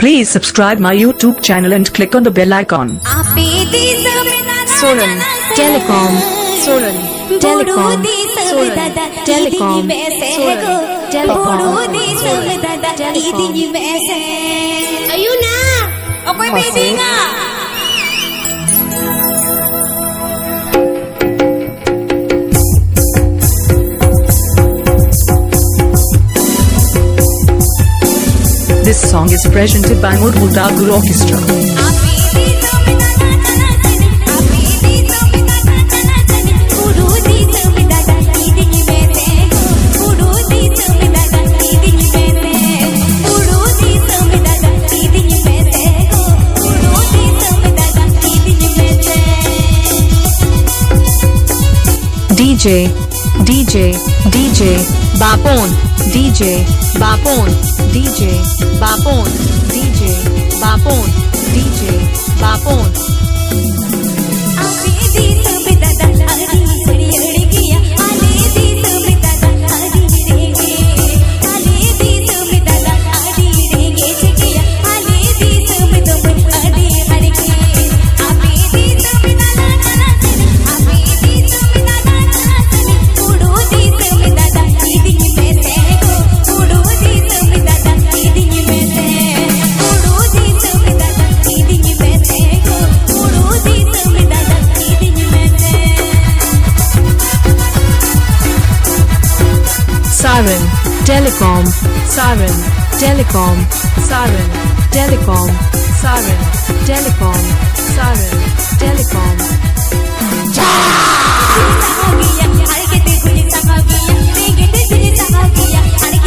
Please subscribe my YouTube channel and click on the bell icon. Soran Telecom Soran Telecom Soran Telecom Soran Telecom Ayun na! Ako'y baby nga! This song is presented by Murmutagur Orchestra. DJ Bapon DJ Bapon DJ Bapon DJ Bapon DJ Bapon Saran Telecom Saran Telecom Saran Telecom Saran Telecom Saran Telecom Saran Telecom